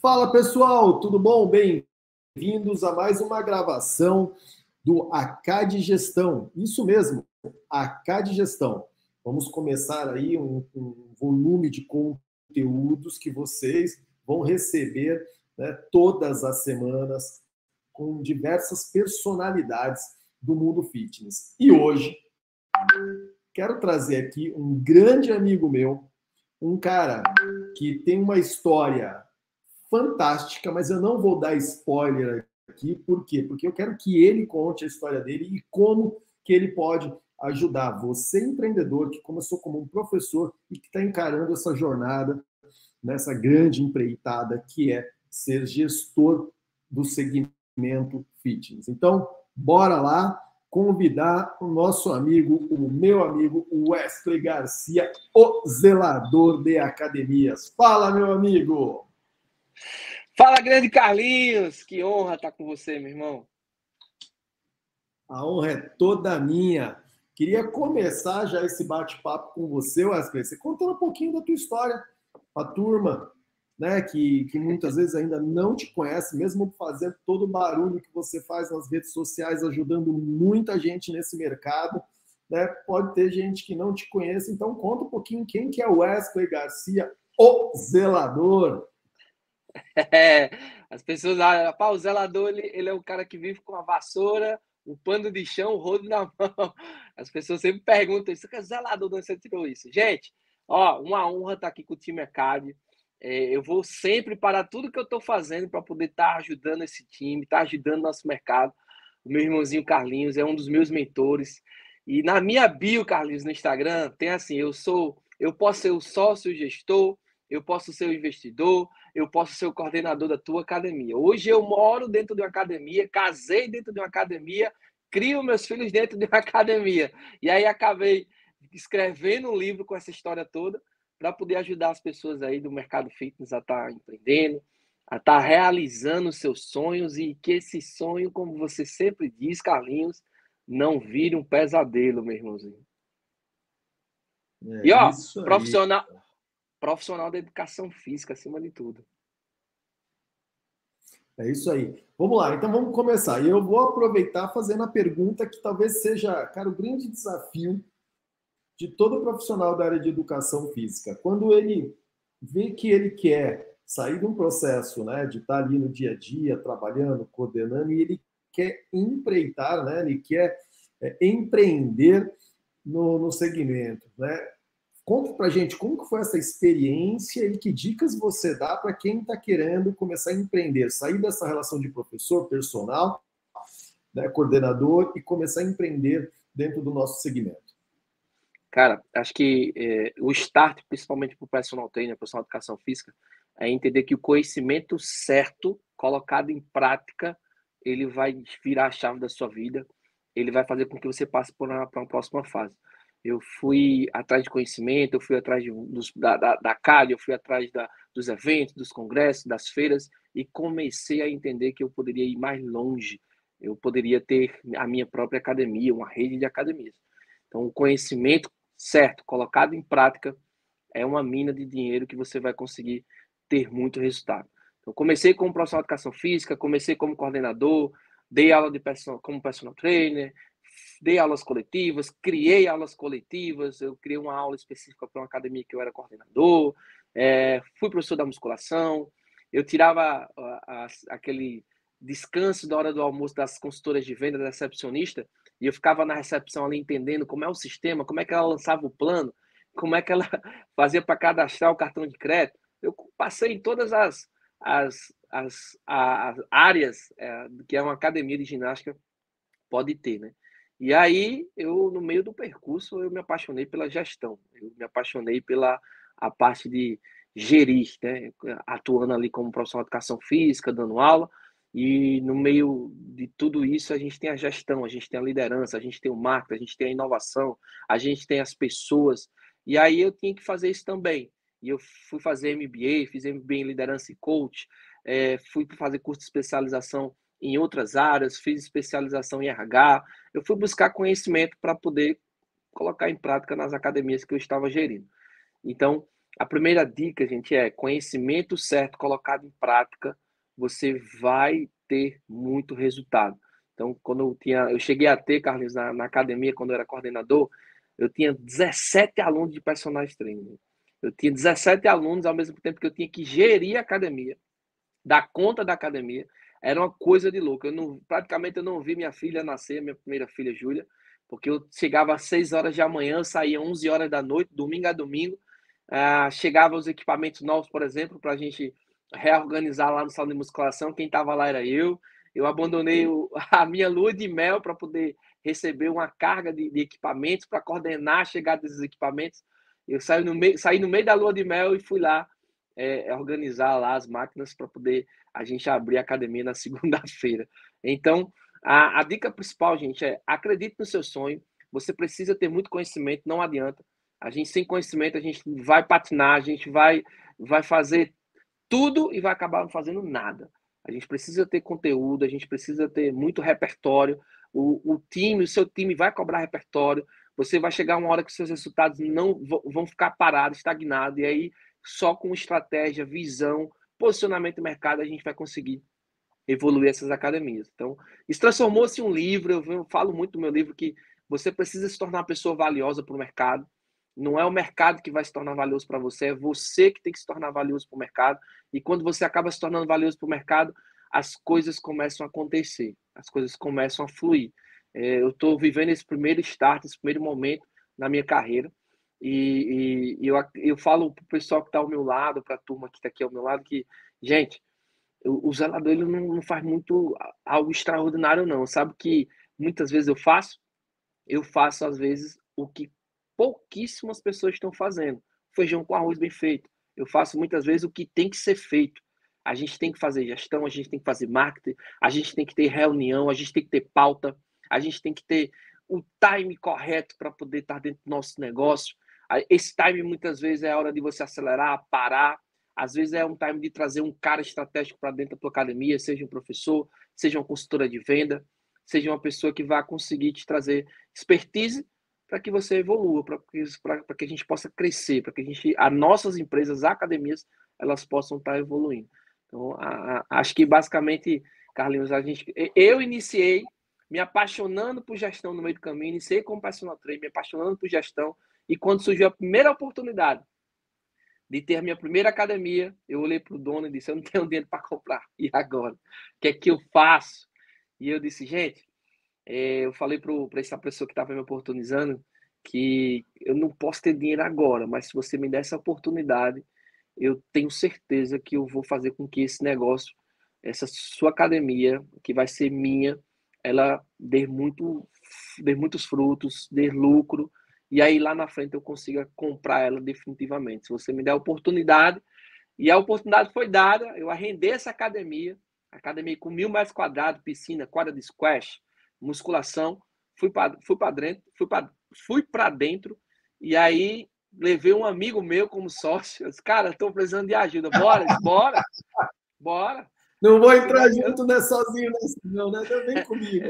Fala pessoal, tudo bom? Bem-vindos a mais uma gravação do ACAD Gestão. Isso mesmo, ACAD Gestão. Vamos começar aí um volume de conteúdos que vocês vão receber, né, todas as semanas com diversas personalidades do mundo fitness. E hoje quero trazer aqui um grande amigo meu, um cara que tem uma história fantástica, mas eu não vou dar spoiler aqui. Por quê? Porque eu quero que ele conte a história dele e como que ele pode ajudar você, empreendedor, que começou como um professor e que está encarando essa jornada nessa grande empreitada que é ser gestor do segmento fitness. Então, bora lá convidar o nosso amigo, o meu amigo Wesley Garcia, o zelador de academias. Fala, meu amigo! Fala, grande Carlinhos! Que honra estar com você, meu irmão. A honra é toda minha. Queria começar já esse bate-papo com você, Wesley. Você contando um pouquinho da tua história para a turma, né, que muitas vezes ainda não te conhece, mesmo fazendo todo o barulho que você faz nas redes sociais, ajudando muita gente nesse mercado, né? Pode ter gente que não te conhece, então conta um pouquinho quem que é o Wesley Garcia, o zelador. As pessoas olham, pá, o zelador, ele é o cara que vive com a vassoura, o pano de chão, o rodo na mão. As pessoas sempre perguntam isso, que é zelador, de onde você tirou isso? Gente, ó, uma honra estar aqui com o time ACAD. Eu vou sempre parar tudo que eu estou fazendo para poder estar ajudando esse time, estar ajudando nosso mercado. O meu irmãozinho Carlinhos é um dos meus mentores. E na minha bio, Carlinhos, no Instagram, tem assim, eu posso ser o sócio, o gestor, eu posso ser o investidor, eu posso ser o coordenador da tua academia. Hoje eu moro dentro de uma academia, casei dentro de uma academia, crio meus filhos dentro de uma academia. E aí acabei escrevendo um livro com essa história toda para poder ajudar as pessoas aí do mercado fitness a estar empreendendo, a estar realizando seus sonhos e que esse sonho, como você sempre diz, Carlinhos, não vire um pesadelo, meu irmãozinho. É E ó, isso aí. profissional da educação física acima de tudo. É isso aí. Vamos lá, então vamos começar. E eu vou aproveitar fazendo a pergunta que talvez seja, cara, o grande desafio de todo profissional da área de educação física. Quando ele vê que ele quer sair de um processo, né, de estar ali no dia a dia, trabalhando, coordenando, e ele quer empreitar, né, ele quer empreender no segmento, né? Conta pra gente como que foi essa experiência e que dicas você dá para quem está querendo começar a empreender, sair dessa relação de professor, personal, né, coordenador e começar a empreender dentro do nosso segmento. Cara, acho que o start, principalmente para o personal trainer, personal de educação física, é entender que o conhecimento certo, colocado em prática, ele vai virar a chave da sua vida, ele vai fazer com que você passe por uma próxima fase. Eu fui atrás de conhecimento, eu fui atrás da CAD, eu fui atrás dos eventos, dos congressos, das feiras, e comecei a entender que eu poderia ir mais longe, eu poderia ter a minha própria academia, uma rede de academias. Então, o conhecimento certo, colocado em prática, é uma mina de dinheiro que você vai conseguir ter muito resultado. Então, comecei como profissional de educação física, comecei como coordenador, dei aula como personal trainer, dei aulas coletivas, criei aulas coletivas, eu criei uma aula específica para uma academia que eu era coordenador, fui professor da musculação, eu tirava aquele descanso da hora do almoço das consultoras de venda, da recepcionista, e eu ficava na recepção ali entendendo como é o sistema, como é que ela lançava o plano, como é que ela fazia para cadastrar o cartão de crédito. Eu passei em todas as áreas que é uma academia de ginástica pode ter, né? E aí, no meio do percurso, eu me apaixonei pela gestão, eu me apaixonei pela a parte de gerir, né? Atuando ali como profissional de educação física, dando aula, e no meio de tudo isso, a gente tem a gestão, a gente tem a liderança, a gente tem o marketing, a gente tem a inovação, a gente tem as pessoas. E aí eu tinha que fazer isso também. E eu fui fazer MBA, fiz MBA em liderança e coach, fui fazer curso de especialização em outras áreas, fiz especialização em RH. Eu fui buscar conhecimento para poder colocar em prática nas academias que eu estava gerindo. Então, A primeira dica, gente, é conhecimento certo colocado em prática, você vai ter muito resultado. Então, quando eu cheguei a ter, Carlinhos, na academia, quando eu era coordenador, eu tinha 17 alunos de personal training. Eu tinha 17 alunos ao mesmo tempo que eu tinha que gerir a academia, dar conta da academia. Era uma coisa de louco. Praticamente eu não vi minha filha nascer, minha primeira filha, Júlia, porque eu chegava às 6 horas da manhã, saía às 11 horas da noite, domingo a domingo. Chegava os equipamentos novos, por exemplo, para a gente reorganizar lá no salão de musculação. Quem estava lá era eu. Eu abandonei a minha lua de mel para poder receber uma carga de equipamentos, para coordenar a chegada desses equipamentos. Eu saí no meio da lua de mel e fui lá organizar lá as máquinas para poder a gente abrir a academia na segunda-feira. Então, a dica principal, gente, é acredite no seu sonho. Você precisa ter muito conhecimento, não adianta. A gente sem conhecimento, a gente vai patinar, a gente vai fazer tudo e vai acabar não fazendo nada. A gente precisa ter conteúdo, a gente precisa ter muito repertório. O seu time vai cobrar repertório. Você vai chegar uma hora que seus resultados não vão ficar parados, estagnados, e aí só com estratégia, visão, posicionamento do mercado a gente vai conseguir evoluir essas academias. Então, isso transformou-se em um livro. Eu falo muito do meu livro que você precisa se tornar uma pessoa valiosa para o mercado. Não é o mercado que vai se tornar valioso para você, é você que tem que se tornar valioso para o mercado. E quando você acaba se tornando valioso para o mercado, as coisas começam a acontecer, as coisas começam a fluir. Eu estou vivendo esse primeiro start, esse primeiro momento na minha carreira. E eu falo para o pessoal que está ao meu lado, para a turma que está aqui ao meu lado, que, gente, o zelador ele não faz muito algo extraordinário, não. Sabe que muitas vezes eu faço? Eu faço, às vezes, o que pouquíssimas pessoas estão fazendo. Feijão com arroz bem feito. Eu faço, muitas vezes, o que tem que ser feito. A gente tem que fazer gestão, a gente tem que fazer marketing, a gente tem que ter reunião, a gente tem que ter pauta, a gente tem que ter o time correto para poder estar dentro do nosso negócio. Esse time, muitas vezes, é a hora de você acelerar, parar. Às vezes é um time de trazer um cara estratégico para dentro da tua academia, seja um professor, seja uma consultora de venda, seja uma pessoa que vai conseguir te trazer expertise para que você evolua, para que a gente possa crescer, para que as nossas empresas, as academias, elas possam estar evoluindo. Então, acho que basicamente, Carlinhos, eu iniciei me apaixonando por gestão no meio do caminho, iniciei como personal trainer, me apaixonando por gestão, e quando surgiu a primeira oportunidade de ter a minha primeira academia, eu olhei para o dono e disse, eu não tenho dinheiro para comprar, e agora? O que é que eu faço? E eu disse, gente, eu falei para essa pessoa que estava me oportunizando que eu não posso ter dinheiro agora, mas se você me der essa oportunidade, eu tenho certeza que eu vou fazer com que esse negócio, essa sua academia, que vai ser minha, ela dê muitos frutos, dê lucro, e aí lá na frente eu consiga comprar ela definitivamente. Se você me der a oportunidade, e a oportunidade foi dada, eu arrendei essa academia com 1.000 metros quadrados, piscina, quadra de squash, musculação, fui para dentro, fui para dentro, e aí levei um amigo meu como sócio. Eu disse, cara, estou precisando de ajuda, bora. Não vou entrar junto, né, sozinho, não, né? Vem comigo.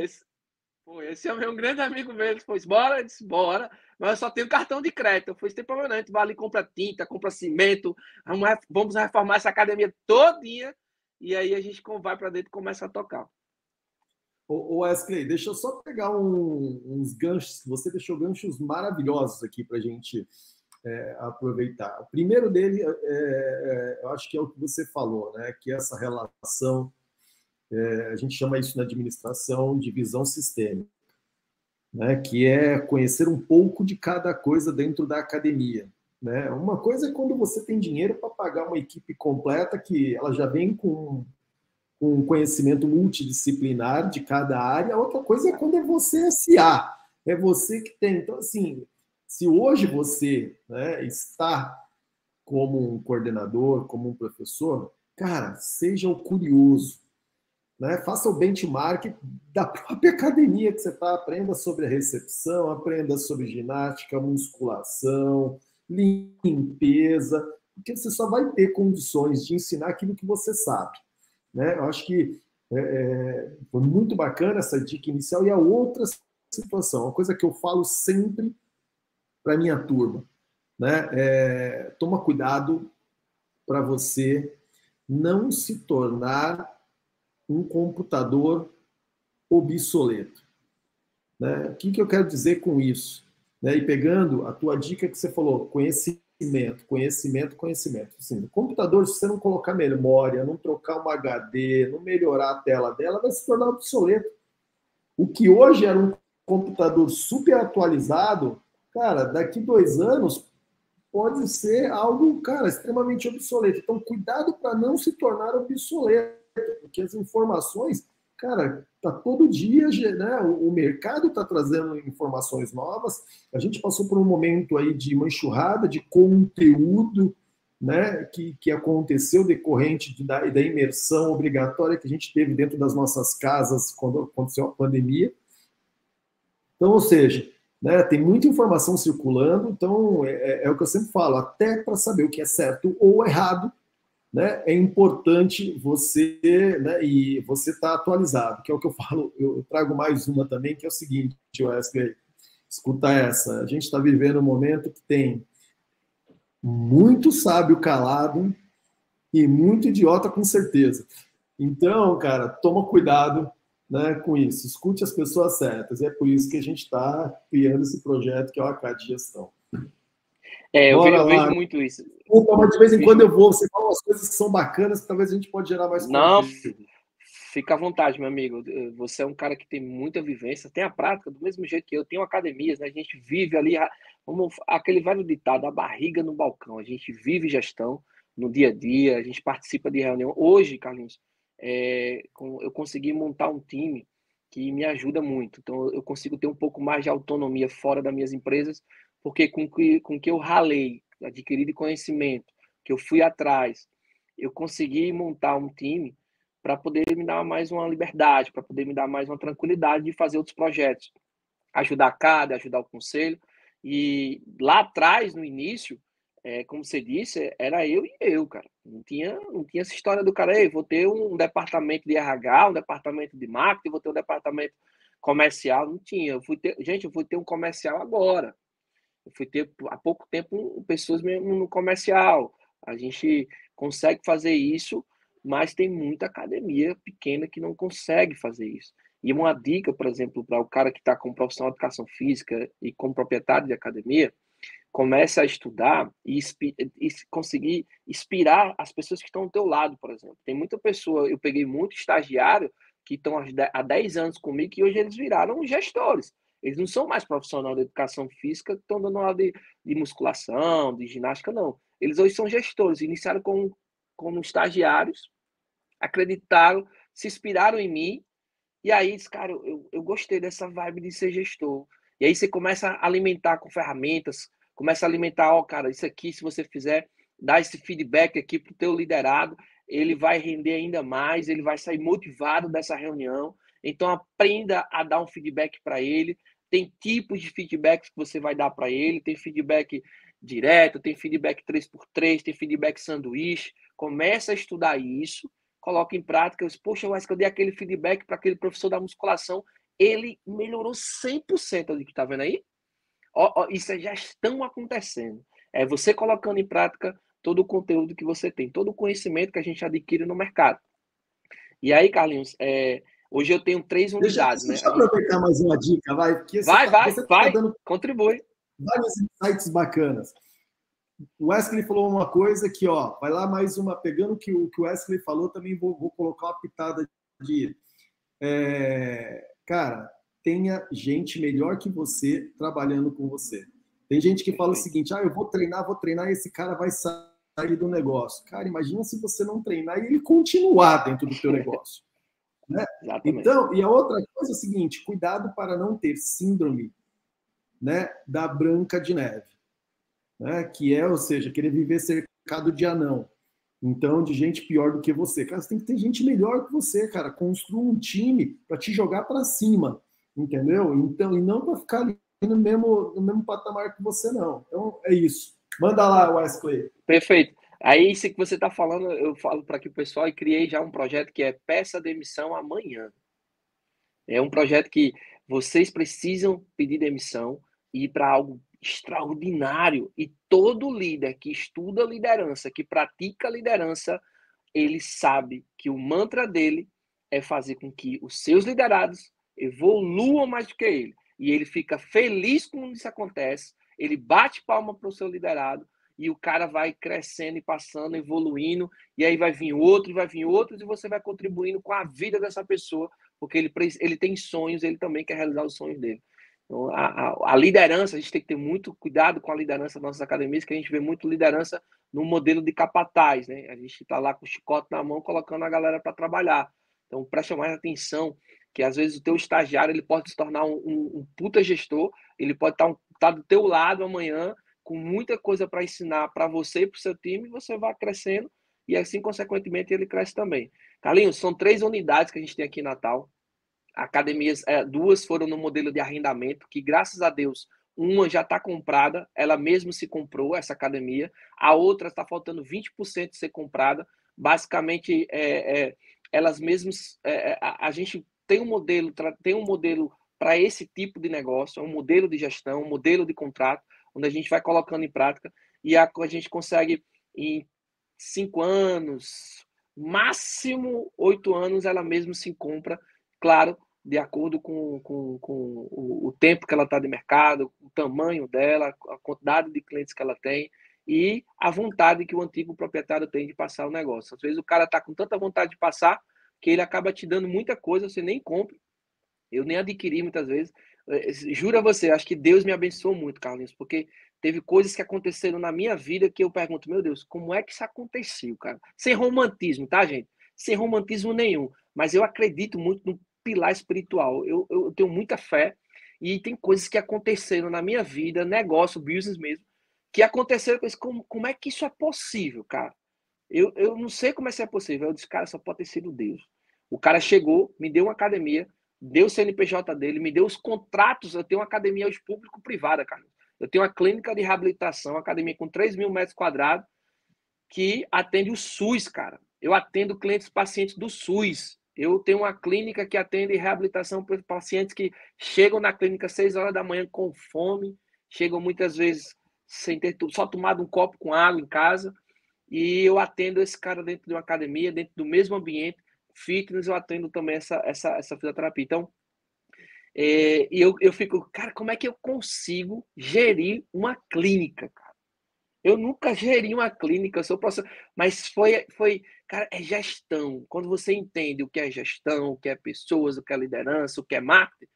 Esse é o meu grande amigo meu. Ele foi, bora, eu disse, bora, mas eu só tenho cartão de crédito. Eu falei, tem problema não, a gente vai ali, compra tinta, compra cimento, vamos reformar essa academia todinha, e aí a gente vai para dentro e começa a tocar. Ô Wesley, deixa eu só pegar uns ganchos. Você deixou ganchos maravilhosos aqui para a gente aproveitar. O primeiro dele, eu acho que é o que você falou, né? Que é essa relação, a gente chama isso na administração de visão sistêmica, né? Que é conhecer um pouco de cada coisa dentro da academia. Né? Uma coisa é quando você tem dinheiro para pagar uma equipe completa, que ela já vem com um conhecimento multidisciplinar de cada área. A outra coisa é quando é você SA, é você que tem. Então, assim, se hoje você, né, está como um coordenador, como um professor, cara, seja o curioso, né? Faça o benchmark da própria academia que você está, aprenda sobre a recepção, aprenda sobre ginástica, musculação, limpeza, porque você só vai ter condições de ensinar aquilo que você sabe. Né? Eu acho que foi muito bacana essa dica inicial. E a outra situação, uma coisa que eu falo sempre para minha turma, né? Toma cuidado para você não se tornar um computador obsoleto. Né? O que eu quero dizer com isso? Né? E pegando a tua dica que você falou, conhecimento, conhecimento, conhecimento. Assim, o computador, se você não colocar memória, não trocar um HD, não melhorar a tela dela, vai se tornar obsoleto. O que hoje era um computador super atualizado, cara, daqui 2 anos pode ser algo, cara, extremamente obsoleto. Então, cuidado para não se tornar obsoleto, porque as informações, cara, tá todo dia, né? O mercado está trazendo informações novas. A gente passou por um momento aí de uma enxurrada de conteúdo, né, que aconteceu decorrente da imersão obrigatória que a gente teve dentro das nossas casas quando aconteceu a pandemia. Então, ou seja, né, tem muita informação circulando, então é o que eu sempre falo, até para saber o que é certo ou errado, né, é importante você, né, e você estar atualizado, que é o que eu falo, eu trago mais uma também, que é o seguinte, Wesley, escuta essa, a gente está vivendo um momento que tem muito sábio calado e muito idiota com certeza. Então, cara, toma cuidado, né, com isso. Escute as pessoas certas. E é por isso que a gente está criando esse projeto que é o ACAD Gestão. Eu vejo muito isso. Mas de vez em quando eu vou, você fala umas coisas que são bacanas, que talvez a gente pode gerar mais Não, conteúdo. fica à vontade, meu amigo. Você é um cara que tem muita vivência, tem a prática do mesmo jeito que eu. Tenho academias, né? A gente vive ali, aquele velho ditado, a barriga no balcão. A gente vive gestão no dia a dia, a gente participa de reunião. Hoje, Carlinhos, eu consegui montar um time que me ajuda muito. Então, eu consigo ter um pouco mais de autonomia fora das minhas empresas, porque com que eu ralei, adquiri de conhecimento, que eu fui atrás, eu consegui montar um time para poder me dar mais uma liberdade, para poder me dar mais uma tranquilidade de fazer outros projetos, ajudar a CAD, ajudar o conselho. E lá atrás, no início, como você disse, era eu e eu, cara. Não tinha essa história do cara, ei, vou ter um departamento de RH, um departamento de marketing, vou ter um departamento comercial. Não tinha. Eu fui ter um comercial agora. Eu fui ter há pouco tempo pessoas mesmo no comercial. A gente consegue fazer isso, mas tem muita academia pequena que não consegue fazer isso. E uma dica, por exemplo, para o cara que está com profissional de educação física e como proprietário de academia, comece a estudar e conseguir inspirar as pessoas que estão ao teu lado, por exemplo. Tem muita pessoa, eu peguei muito estagiário que estão há 10 anos comigo e hoje eles viraram gestores. Eles não são mais profissionais de educação física que estão dando aula de musculação, de ginástica, não. Eles hoje são gestores, iniciaram como estagiários, acreditaram, se inspiraram em mim, e aí, cara, eu gostei dessa vibe de ser gestor. E aí você começa a alimentar com ferramentas, começa a alimentar, ó, cara, isso aqui, se você fizer, dar esse feedback aqui pro teu liderado, ele vai render ainda mais, ele vai sair motivado dessa reunião. Então, aprenda a dar um feedback para ele. Tem tipos de feedbacks que você vai dar para ele, tem feedback direto, tem feedback 3x3, tem feedback sanduíche. Começa a estudar isso, coloca em prática. Poxa, mas que eu dei aquele feedback para aquele professor da musculação, ele melhorou 100% do que está vendo aí. Isso já estão acontecendo. É você colocando em prática todo o conteúdo que você tem, todo o conhecimento que a gente adquire no mercado. E aí, Carlinhos, hoje eu tenho 3 unidades, Deixa né? eu aproveitar mais uma dica, vai, porque Vai, você tá dando contribui. vários insights bacanas. O Wesley falou uma coisa que, ó, vai lá mais uma, pegando o que o Wesley falou, também vou colocar uma pitada de. Cara, tenha gente melhor que você trabalhando com você. Tem gente que fala o seguinte: eu vou treinar, e esse cara vai sair do negócio. Cara, imagina se você não treinar e ele continuar dentro do teu negócio. Né? Então, e a outra coisa é o seguinte: cuidado para não ter síndrome, né, da Branca de Neve. Né? Que é, ou seja, querer viver cercado de anão. Então, de gente pior do que você. Cara, você tem que ter gente melhor que você, cara. Construa um time para te jogar para cima, entendeu? Então, e não para ficar ali no mesmo patamar que você, não. Então, é isso. Manda lá, Wesley. Perfeito. Aí, isso que você está falando, eu falo para aqui o pessoal e criei já um projeto que é Peça Demissão Amanhã. É um projeto que vocês precisam pedir demissão e ir para algo extraordinário. E todo líder que estuda liderança, que pratica liderança, ele sabe que o mantra dele é fazer com que os seus liderados evoluam mais do que ele. E ele fica feliz quando isso acontece, ele bate palma para o seu liderado, e o cara vai crescendo e passando, evoluindo, e aí vai vir outro, e você vai contribuindo com a vida dessa pessoa, porque ele tem sonhos, ele também quer realizar os sonhos dele. Então, a liderança, a gente tem que ter muito cuidado com a liderança das nossas academias, que a gente vê muito liderança no modelo de capataz, né? A gente está lá com o chicote na mão, colocando a galera para trabalhar. Então, preste mais atenção, que às vezes o teu estagiário ele pode se tornar um puta gestor, ele pode estar do teu lado amanhã, com muita coisa para ensinar para você e para o seu time, e você vai crescendo, e assim, consequentemente, ele cresce também. Carlinhos, são 3 unidades que a gente tem aqui em Natal. Academias, 2 foram no modelo de arrendamento, que graças a Deus, uma já está comprada, ela mesma se comprou, essa academia, a outra está faltando 20% de ser comprada, basicamente, elas mesmas, a gente tem um modelo para esse tipo de negócio, um modelo de gestão, um modelo de contrato, onde a gente vai colocando em prática, e a gente consegue, em 5 anos, máximo 8 anos, ela mesma se compra, claro, de acordo com o tempo que ela está de mercado, o tamanho dela, a quantidade de clientes que ela tem e a vontade que o antigo proprietário tem de passar o negócio. Às vezes o cara está com tanta vontade de passar que ele acaba te dando muita coisa, você nem compra. Eu nem adquiri muitas vezes. Juro a você, acho que Deus me abençoou muito, Carlinhos, porque teve coisas que aconteceram na minha vida que eu pergunto, meu Deus, como é que isso aconteceu, cara? Sem romantismo, tá, gente? Sem romantismo nenhum. Mas eu acredito muito no pilar espiritual. Eu tenho muita fé e tem coisas que aconteceram na minha vida, negócio, business mesmo, que aconteceram com isso. Como é que isso é possível, cara? Eu não sei como isso é possível. Eu disse, cara, só pode ter sido Deus. O cara chegou, me deu uma academia, deu o CNPJ dele, me deu os contratos. Eu tenho uma academia público-privada, cara. Eu tenho uma clínica de reabilitação, uma academia com 3.000 metros quadrados, que atende o SUS, cara. Eu atendo clientes pacientes do SUS. Eu tenho uma clínica que atende reabilitação para pacientes que chegam na clínica às 6 horas da manhã com fome, chegam muitas vezes sem ter só tomado um copo com água em casa. E eu atendo esse cara dentro de uma academia, dentro do mesmo ambiente, fitness, eu atendo também essa fisioterapia. Então, e eu fico, cara, como é que eu consigo gerir uma clínica, cara? Eu nunca geri uma clínica, eu sou professor, mas cara, é gestão. Quando você entende o que é gestão, o que é pessoas, o que é liderança, o que é marketing,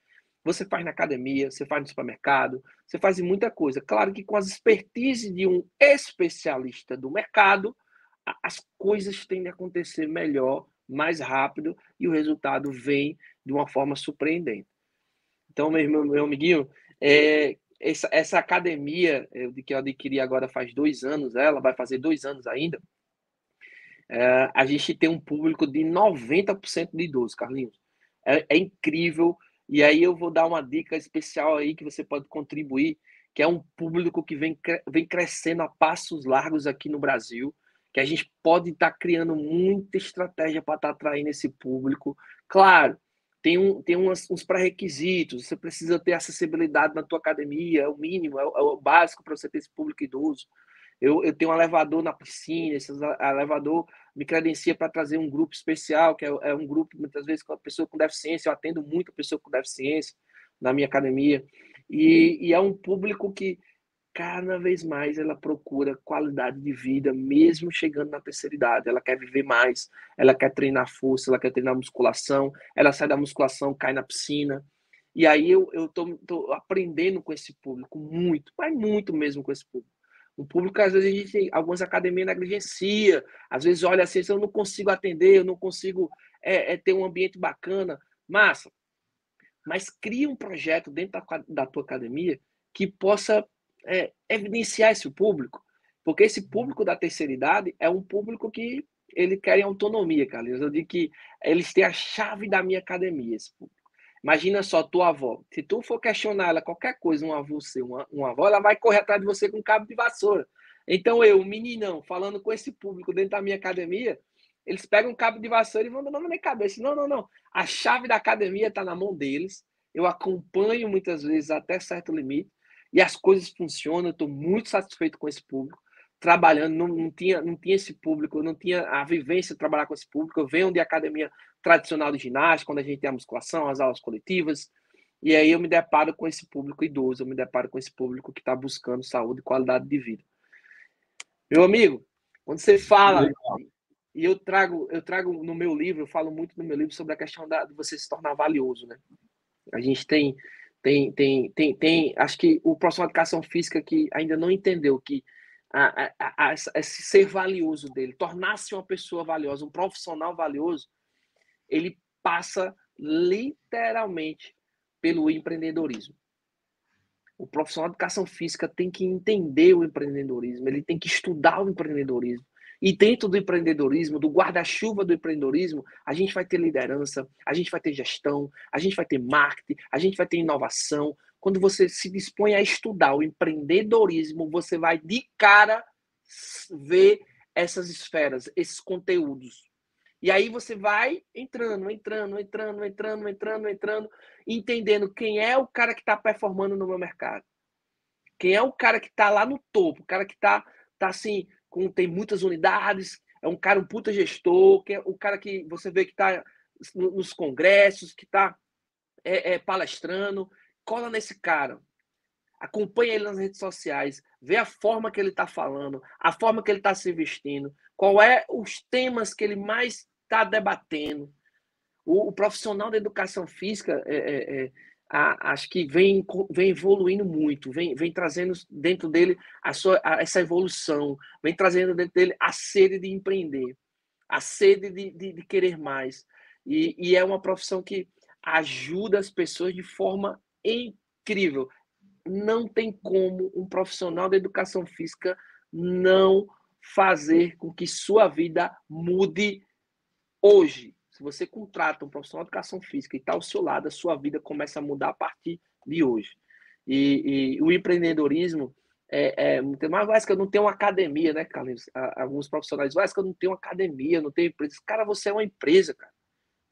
você faz na academia, você faz no supermercado, você faz em muita coisa. Claro que com as expertise de um especialista do mercado, as coisas tendem a acontecer melhor, mais rápido, e o resultado vem de uma forma surpreendente. Então, meu amiguinho, essa academia de que eu adquiri agora faz 2 anos, ela vai fazer 2 anos ainda, a gente tem um público de 90% de idosos, Carlinhos. É incrível. E aí eu vou dar uma dica especial aí que você pode contribuir, que é um público que vem crescendo a passos largos aqui no Brasil, que a gente pode estar criando muita estratégia para estar atraindo esse público. Claro, tem uns pré-requisitos, você precisa ter acessibilidade na tua academia, é o mínimo, é o básico para você ter esse público idoso. Eu tenho um elevador na piscina, esse elevador me credencia para trazer um grupo especial, que é um grupo, muitas vezes, com a pessoa com deficiência. Eu atendo muito pessoa com deficiência na minha academia. E é um público que, cada vez mais, ela procura qualidade de vida, mesmo chegando na terceira idade. Ela quer viver mais, ela quer treinar força, ela quer treinar musculação, ela sai da musculação, cai na piscina. E aí eu tô aprendendo com esse público muito, mas muito mesmo com esse público. O público, às vezes, a gente, algumas academias negligencia, às vezes olha assim, eu não consigo atender, eu não consigo ter um ambiente bacana. Massa, mas cria um projeto dentro da tua academia que possa evidenciar esse público, porque esse público da terceira idade é um público que ele quer autonomia, Carlinhos. Eu digo que eles têm a chave da minha academia, esse público. Imagina só, tua avó. Se tu for questionar ela qualquer coisa, um avô seu, uma avó, ela vai correr atrás de você com um cabo de vassoura. Então eu, meninão, falando com esse público dentro da minha academia, eles pegam um cabo de vassoura e vão dando na minha cabeça. Não, não, não. A chave da academia está na mão deles. Eu acompanho muitas vezes até certo limite. e as coisas funcionam. Eu estou muito satisfeito com esse público. Trabalhando, não tinha esse público, não tinha a vivência de trabalhar com esse público. Eu venho de academia tradicional de ginástica, quando a gente tem a musculação, as aulas coletivas, e aí eu me deparo com esse público idoso, eu me deparo com esse público que está buscando saúde e qualidade de vida. Meu amigo, quando você fala, e eu trago no meu livro, eu falo muito no meu livro sobre a questão de você se tornar valioso, né? A gente tem, acho que o profissional de educação física que ainda não entendeu que esse ser valioso dele, tornar-se uma pessoa valiosa, um profissional valioso, ele passa literalmente pelo empreendedorismo. O profissional de educação física tem que entender o empreendedorismo, ele tem que estudar o empreendedorismo. E dentro do empreendedorismo, do guarda-chuva do empreendedorismo, a gente vai ter liderança, a gente vai ter gestão, a gente vai ter marketing, a gente vai ter inovação. Quando você se dispõe a estudar o empreendedorismo, você vai de cara ver essas esferas, esses conteúdos. E aí você vai entrando, entendendo quem é o cara que está performando no meu mercado. Quem é o cara que está lá no topo, o cara que tá assim, tem muitas unidades, é um cara, um puta gestor, que é o cara que você vê que está nos congressos, que está palestrando. Cola nesse cara. Acompanha ele nas redes sociais, vê a forma que ele está falando, a forma que ele está se vestindo, qual é os temas que ele mais está debatendo. O profissional da educação física, acho que vem evoluindo muito, vem trazendo dentro dele essa evolução, vem trazendo dentro dele a sede de empreender, a sede de querer mais. E é uma profissão que ajuda as pessoas de forma incrível. Não tem como um profissional da educação física não fazer com que sua vida mude hoje. Se você contrata um profissional de educação física e está ao seu lado, a sua vida começa a mudar a partir de hoje. E o empreendedorismo mas que eu não tenho uma academia, né, Carlinhos? Alguns profissionais, que eu não tenho uma academia, não tenho empresa. Cara, você é uma empresa, cara.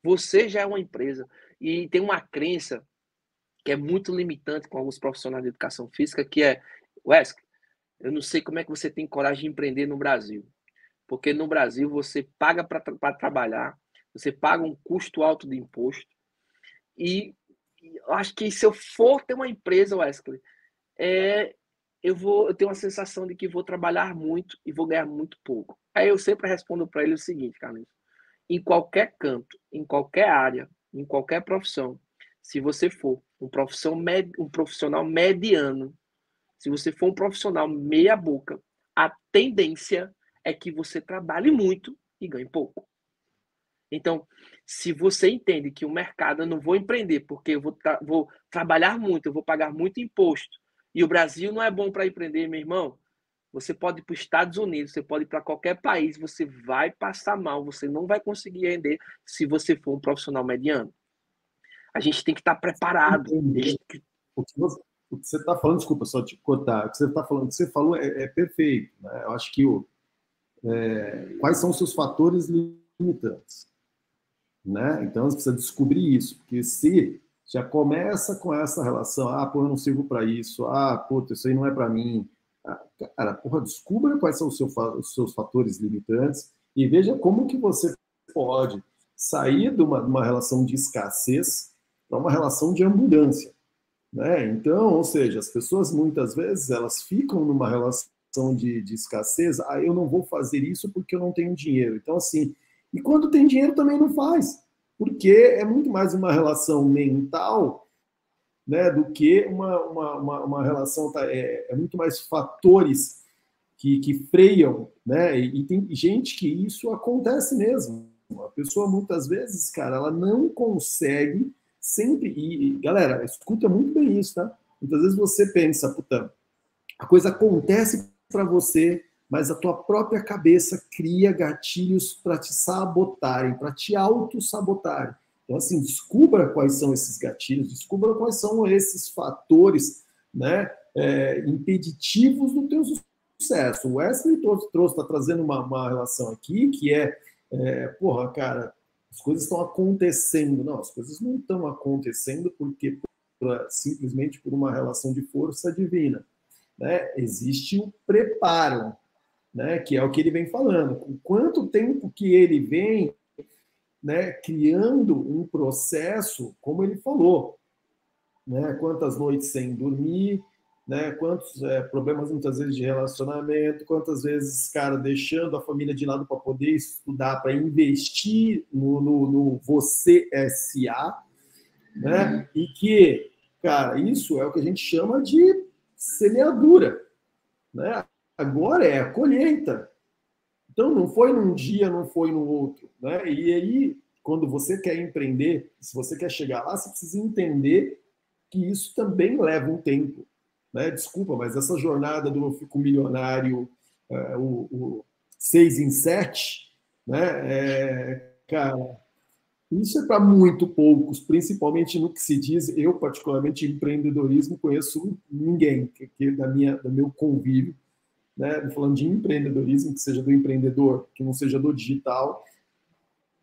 Você já é uma empresa. E tem uma crença que é muito limitante com alguns profissionais de educação física, que é, Wesley, eu não sei como é que você tem coragem de empreender no Brasil. Porque no Brasil você paga para trabalhar, você paga um custo alto de imposto, e eu acho que se eu for ter uma empresa, Wesley, eu tenho a sensação de que vou trabalhar muito e vou ganhar muito pouco. Aí eu sempre respondo para ele o seguinte, Carlinhos, em qualquer canto, em qualquer área, em qualquer profissão, se você for um profissional mediano, se você for um profissional meia boca, a tendência é que você trabalhe muito e ganhe pouco. Então, se você entende que o mercado, eu não vou empreender porque eu vou trabalhar muito, eu vou pagar muito imposto, e o Brasil não é bom para empreender, meu irmão, você pode ir para os Estados Unidos, você pode ir para qualquer país, você vai passar mal, você não vai conseguir render se você for um profissional mediano. A gente tem que estar preparado. O que você está falando, desculpa só te cortar, o que você está falando, o que você falou é perfeito. Né? Eu acho que quais são os seus fatores limitantes? Né? Então você precisa descobrir isso, porque se já começa com essa relação, eu não sirvo para isso, isso aí não é para mim. Cara, descubra quais são os seus fatores limitantes e veja como que você pode sair de uma relação de escassez para uma relação de abundância. Né? Então, ou seja, as pessoas muitas vezes elas ficam numa relação de escassez, eu não vou fazer isso porque eu não tenho dinheiro. Então, assim, e quando tem dinheiro também não faz, porque é muito mais uma relação mental, né, do que uma relação, é muito mais fatores que freiam, né, e tem gente que isso acontece mesmo. A pessoa muitas vezes, cara, ela não consegue sempre, e galera, escuta muito bem isso, tá? Muitas vezes você pensa, puta, a coisa acontece para você, mas a tua própria cabeça cria gatilhos para te sabotarem, para te auto-sabotarem. Então, assim, descubra quais são esses gatilhos, descubra quais são esses fatores, né, impeditivos do teu sucesso. O Wesley está trazendo uma relação aqui que cara, as coisas estão acontecendo. Não, as coisas não estão acontecendo porque simplesmente por uma relação de força divina, né? Existe o preparo, né? Que é o que ele vem falando. Com quanto tempo que ele vem, né, criando um processo, como ele falou, né? Quantas noites sem dormir, né? Quantos problemas muitas vezes de relacionamento, quantas vezes, cara, deixando a família de lado para poder estudar, para investir no você SA, né? E que, cara, isso é o que a gente chama de semeadura, né? Agora é a colheita. Então não foi num dia, não foi no outro, né? E aí, quando você quer empreender, se você quer chegar lá, você precisa entender que isso também leva um tempo, né? Desculpa, mas essa jornada do eu fico milionário, o 6 em 7, né? Cara, isso é para muito poucos, principalmente no que se diz, eu particularmente empreendedorismo conheço ninguém que do meu convívio, né? Falando de empreendedorismo, que seja do empreendedor, que não seja do digital,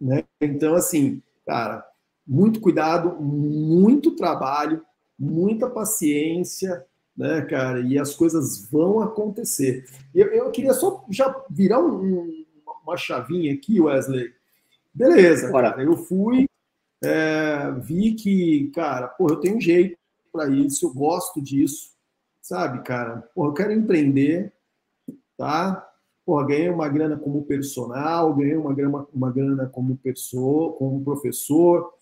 né? Então assim, cara, muito cuidado, muito trabalho, muita paciência, né, cara? E as coisas vão acontecer. Eu queria só já virar uma chavinha aqui, Wesley. Beleza, Bora. cara, eu fui, vi que, cara, pô, eu tenho um jeito para isso, eu gosto disso, sabe, cara? Pô, eu quero empreender, tá? Pô, ganhei uma grana como personal, ganhei uma grana como pessoa, como professor,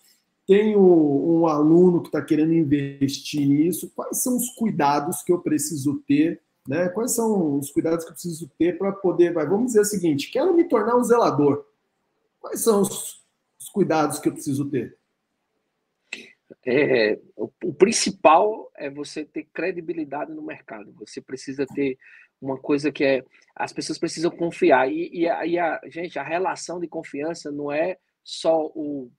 tenho um aluno que está querendo investir nisso. Quais são os cuidados que eu preciso ter, né? Quais são os cuidados que eu preciso ter para poder, vamos dizer o seguinte, quero me tornar um zelador. Quais são os cuidados que eu preciso ter? O principal é você ter credibilidade no mercado. Você precisa ter uma coisa que as pessoas precisam confiar. Gente, a relação de confiança não é só o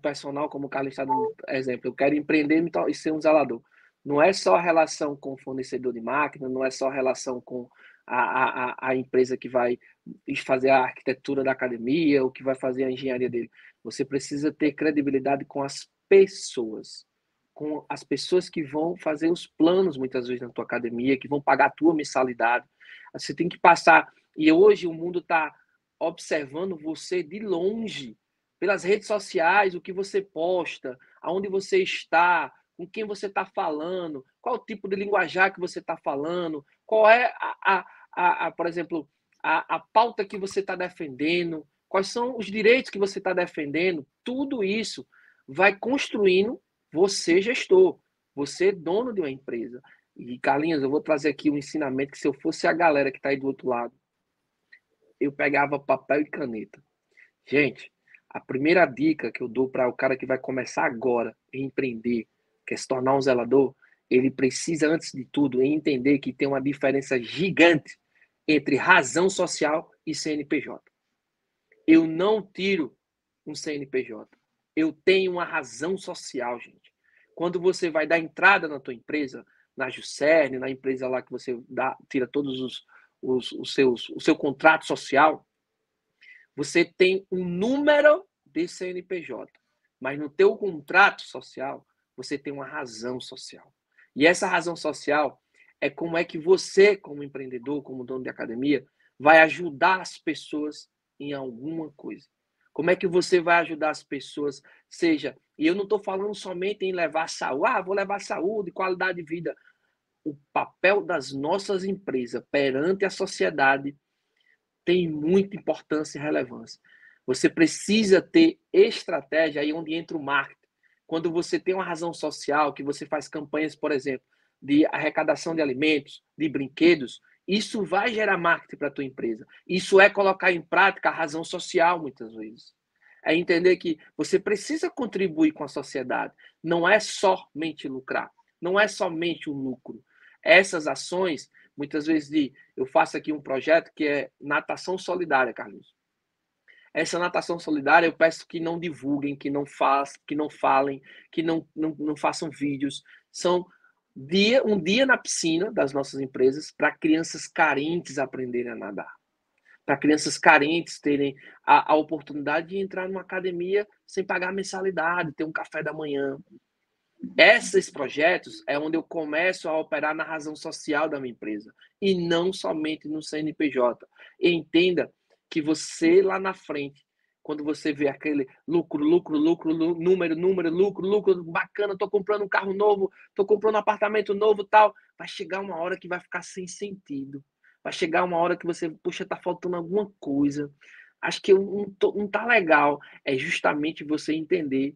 personal, como o Carlos está dando exemplo. Eu quero empreender e ser um zelador. Não é só a relação com o fornecedor de máquina, não é só a relação com a empresa que vai fazer a arquitetura da academia ou que vai fazer a engenharia dele. Você precisa ter credibilidade com as pessoas, com as pessoas que vão fazer os planos muitas vezes na tua academia, que vão pagar a tua mensalidade. Você tem que passar, e hoje o mundo está observando você de longe, pelas redes sociais, o que você posta, aonde você está, com quem você está falando, qual o tipo de linguajar que você está falando, qual é por exemplo, a pauta que você está defendendo, quais são os direitos que você está defendendo, tudo isso vai construindo você gestor, você dono de uma empresa. E, Carlinhos, eu vou trazer aqui um ensinamento que se eu fosse a galera que está aí do outro lado, eu pegava papel e caneta. Gente, a primeira dica que eu dou para o cara que vai começar agora a empreender, quer se tornar um zelador, ele precisa, antes de tudo, entender que tem uma diferença gigante entre razão social e CNPJ. Eu não tiro um CNPJ. Eu tenho uma razão social, gente. Quando você vai dar entrada na tua empresa, na Juscerne, na empresa lá que você tira todos o seu contrato social, você tem um número de CNPJ, mas no teu contrato social, você tem uma razão social. E essa razão social é como é que você, como empreendedor, como dono de academia, vai ajudar as pessoas em alguma coisa. Como é que você vai ajudar as pessoas, seja, e eu não estou falando somente em levar saúde, vou levar saúde, qualidade de vida. O papel das nossas empresas perante a sociedade tem muita importância e relevância. Você precisa ter estratégia, aí onde entra o marketing. Quando você tem uma razão social, que você faz campanhas, por exemplo, de arrecadação de alimentos, de brinquedos, isso vai gerar marketing para a tua empresa. Isso é colocar em prática a razão social, muitas vezes. É entender que você precisa contribuir com a sociedade. Não é somente lucrar. Não é somente o lucro. Essas ações, muitas vezes, eu faço aqui um projeto que é natação solidária, Carlos. Essa natação solidária eu peço que não divulguem, que não falem, que não façam vídeos. São um dia na piscina das nossas empresas para crianças carentes aprenderem a nadar. Para crianças carentes terem a oportunidade de entrar numa academia sem pagar mensalidade, ter um café da manhã. Esses projetos é onde eu começo a operar na razão social da minha empresa e não somente no CNPJ. E entenda que você lá na frente, quando você vê aquele lucro, lucro, bacana, tô comprando um carro novo, tô comprando um apartamento novo, tal, vai chegar uma hora que vai ficar sem sentido. Vai chegar uma hora que você, puxa, tá faltando alguma coisa. Acho que não tá legal. É justamente você entender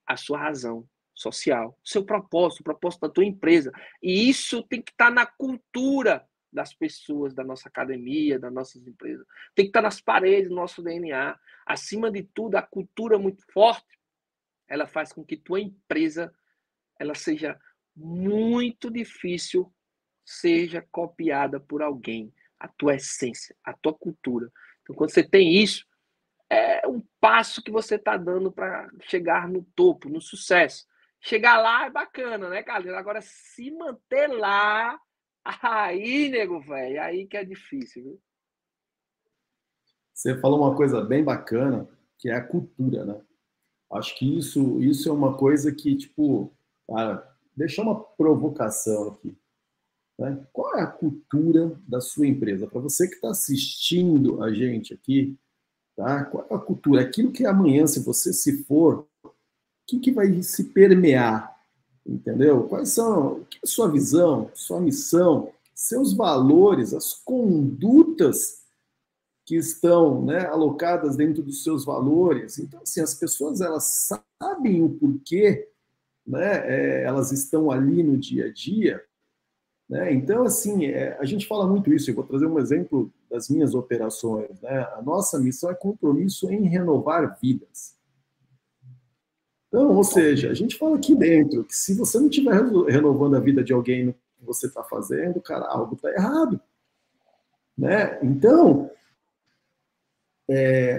a sua razão social, seu propósito, o propósito da tua empresa. E isso tem que estar na cultura das pessoas da nossa academia, das nossas empresas. Tem que estar nas paredes do nosso DNA. Acima de tudo, a cultura muito forte, ela faz com que tua empresa ela seja muito difícil seja copiada por alguém. A tua essência, a tua cultura. Então, quando você tem isso, é um passo que você está dando para chegar no topo, no sucesso. Chegar lá é bacana, né, Carlinhos? Agora, se manter lá, aí, nego, velho, aí que é difícil, viu? Você falou uma coisa bem bacana, que é a cultura, né? Acho que isso é uma coisa que, tipo, cara, deixa uma provocação aqui, né? Qual é a cultura da sua empresa? Para você que está assistindo a gente aqui, tá? Qual é a cultura? Aquilo que amanhã, se você se for, o que vai se permear? Entendeu? Quais são a sua visão, sua missão, seus valores, as condutas que estão, né, alocadas dentro dos seus valores. Então, assim, as pessoas elas sabem o porquê, né, elas estão ali no dia a dia, né? Então, assim, a gente fala muito isso. Eu vou trazer um exemplo das minhas operações, né? A nossa missão é compromisso em renovar vidas. Então, ou seja, a gente fala aqui dentro que se você não estiver renovando a vida de alguém no que você está fazendo, cara, algo está errado, né? Então,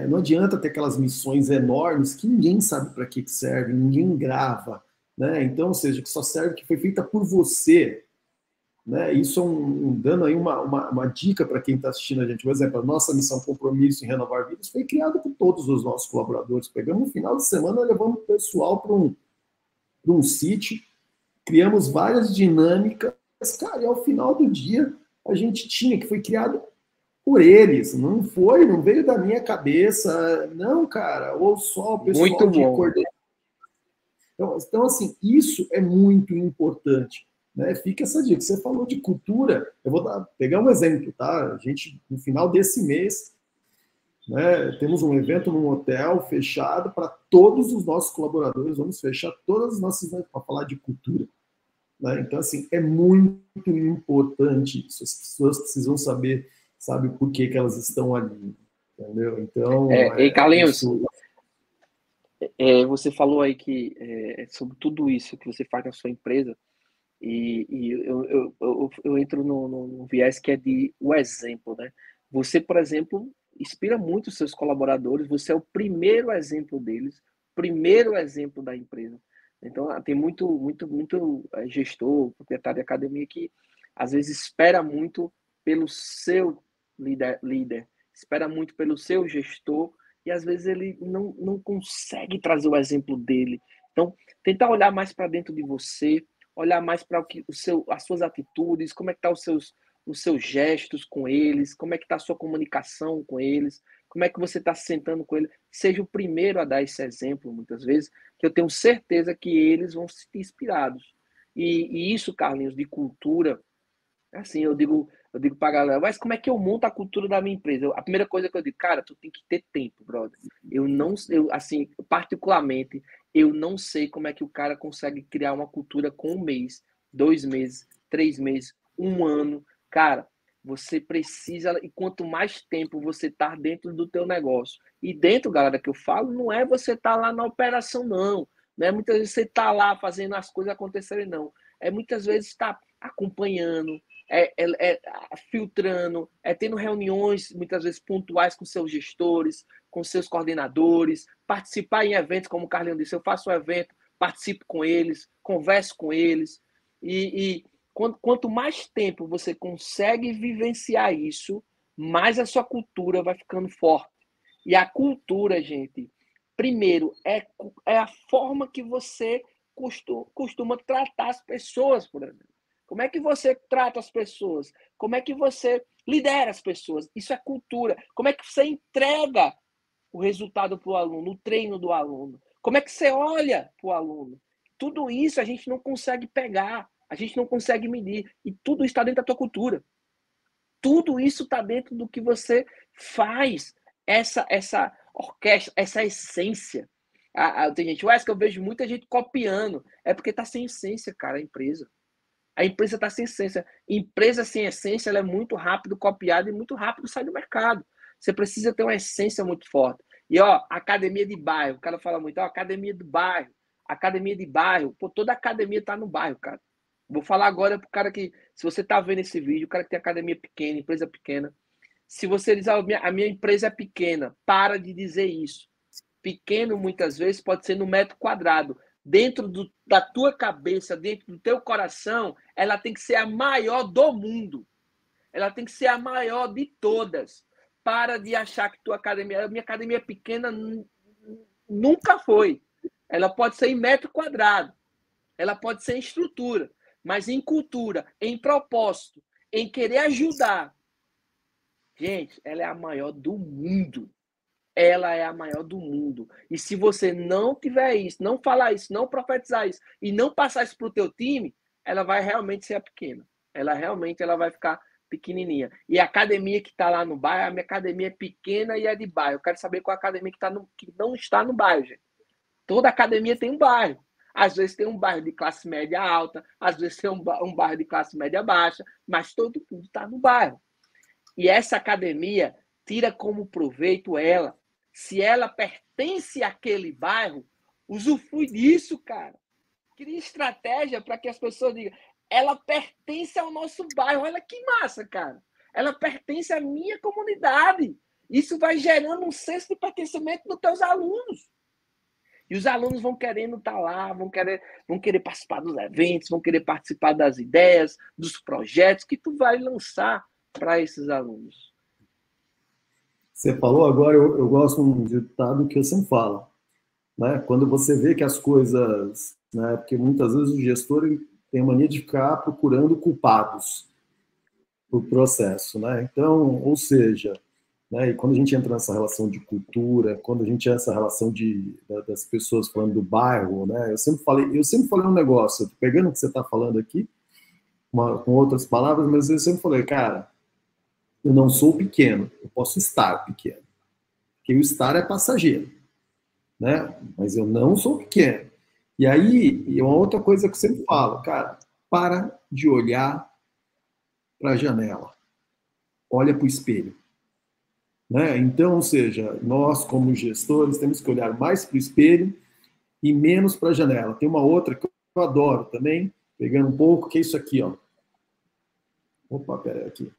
não adianta ter aquelas missões enormes que ninguém sabe para que serve, ninguém grava, né? Então, ou seja, que só serve que foi feita por você, né? Isso é dando aí uma dica para quem está assistindo a gente. Por exemplo, a nossa missão Compromisso em Renovar Vidas foi criada por todos os nossos colaboradores. Pegamos no final de semana, levamos o pessoal para um sítio, criamos várias dinâmicas, cara, e ao final do dia a gente tinha, que foi criado por eles, não veio da minha cabeça, não, cara, ou só o Muito pessoal de bom. coordenação. Então, assim, isso é muito importante. Né? Fica essa dica. Você falou de cultura, eu vou pegar um exemplo, tá? A gente, no final desse mês, né, temos um evento num hotel fechado para todos os nossos colaboradores, vamos fechar todas as nossas, né, para falar de cultura. Né? Então, assim, é muito importante isso. As pessoas precisam saber, sabe, por que elas estão ali. Entendeu? Então, E Carlinhos, isso. você falou aí que sobre tudo isso que você faz na sua empresa, e eu entro no viés que é de o exemplo, né? Você, por exemplo, inspira muito os seus colaboradores, você é o primeiro exemplo deles, primeiro exemplo da empresa. Então, tem muito gestor, proprietário de academia que às vezes espera muito pelo seu líder, espera muito pelo seu gestor e às vezes ele não consegue trazer o exemplo dele. Então, tentar olhar mais para dentro de você, olhar mais para as suas atitudes, como é que tá os seus gestos com eles, como é que está a sua comunicação com eles, como é que você está se sentando com eles. Seja o primeiro a dar esse exemplo, muitas vezes, que eu tenho certeza que eles vão se sentir inspirados. E isso, Carlinhos, de cultura, assim, eu digo pra galera, mas como é que eu monto a cultura da minha empresa? A primeira coisa que eu digo, cara, tu tem que ter tempo, brother. Assim, particularmente, eu não sei como é que o cara consegue criar uma cultura com 1 mês, 2 meses, 3 meses, 1 ano. Cara, você precisa, e quanto mais tempo você tá dentro do teu negócio, e dentro, galera, que eu falo, não é você tá lá na operação, não. Não é muitas vezes você tá lá fazendo as coisas acontecerem, não. É muitas vezes estar acompanhando, filtrando, tendo reuniões, muitas vezes pontuais com seus gestores, com seus coordenadores, participar em eventos, como o Carlinhos disse, eu faço um evento, participo com eles, converso com eles, e quanto mais tempo você consegue vivenciar isso, mais a sua cultura vai ficando forte. E a cultura, gente, primeiro, é a forma que você costuma tratar as pessoas, por exemplo? Como é que você trata as pessoas? Como é que você lidera as pessoas? Isso é cultura. Como é que você entrega o resultado para o aluno, o treino do aluno? Como é que você olha para o aluno? Tudo isso a gente não consegue pegar, a gente não consegue medir. E tudo está dentro da tua cultura. Tudo isso está dentro do que você faz. Essa orquestra, essa essência. Tem gente, que eu vejo muita gente copiando. É porque está sem essência, cara, a empresa. A empresa está sem essência. Empresa sem essência, ela é muito rápido copiada e muito rápido sai do mercado. Você precisa ter uma essência muito forte. E, academia de bairro. O cara fala muito, academia do bairro. Academia de bairro. Pô, toda academia está no bairro, cara. Vou falar agora pro cara que, se você está vendo esse vídeo, o cara que tem academia pequena, empresa pequena, se você diz, a minha empresa é pequena, para de dizer isso. Pequeno, muitas vezes, pode ser no metro quadrado. Dentro da tua cabeça, dentro do teu coração, ela tem que ser a maior do mundo. Ela tem que ser a maior de todas. Para de achar que a minha academia pequena nunca foi. Ela pode ser em metro quadrado. Ela pode ser em estrutura. Mas em cultura, em propósito, em querer ajudar. Gente, ela é a maior do mundo. Ela é a maior do mundo. E se você não tiver isso, não falar isso, não profetizar isso e não passar isso para o teu time, ela vai realmente ser a pequena. Ela vai ficar pequenininha. E a academia que está lá no bairro, a minha academia é pequena e é de bairro. Eu quero saber qual a academia que não está no bairro, gente. Toda academia tem um bairro. Às vezes tem um bairro de classe média alta, às vezes tem um bairro de classe média baixa, mas todo mundo está no bairro. E essa academia tira como proveito ela. Se ela pertence àquele bairro, usufrui disso, cara. Cria estratégia para que as pessoas digam, ela pertence ao nosso bairro. Olha que massa, cara. Ela pertence à minha comunidade. Isso vai gerando um senso de pertencimento nos teus alunos. E os alunos vão querendo estar lá, vão querer participar dos eventos, vão querer participar das ideias, dos projetos que tu vai lançar para esses alunos. Você falou agora, eu gosto de um ditado que eu sempre falo, né? Quando você vê que as coisas, né? Porque muitas vezes o gestor tem a mania de ficar procurando culpados para o processo, né? Então, ou seja, né? E quando a gente entra nessa relação de cultura, quando a gente entra nessa relação das pessoas falando do bairro, né? Eu sempre falei um negócio, pegando o que você está falando aqui, com outras palavras, mas eu sempre falei, cara, eu não sou pequeno, eu posso estar pequeno. Porque o estar é passageiro, né? Mas eu não sou pequeno. E aí, uma outra coisa que eu sempre falo, cara, para de olhar para a janela. Olha para o espelho. Né? Então, ou seja, nós, como gestores, temos que olhar mais para o espelho e menos para a janela. Tem uma outra que eu adoro também, pegando um pouco, que é isso aqui, ó. Opa, peraí, aqui.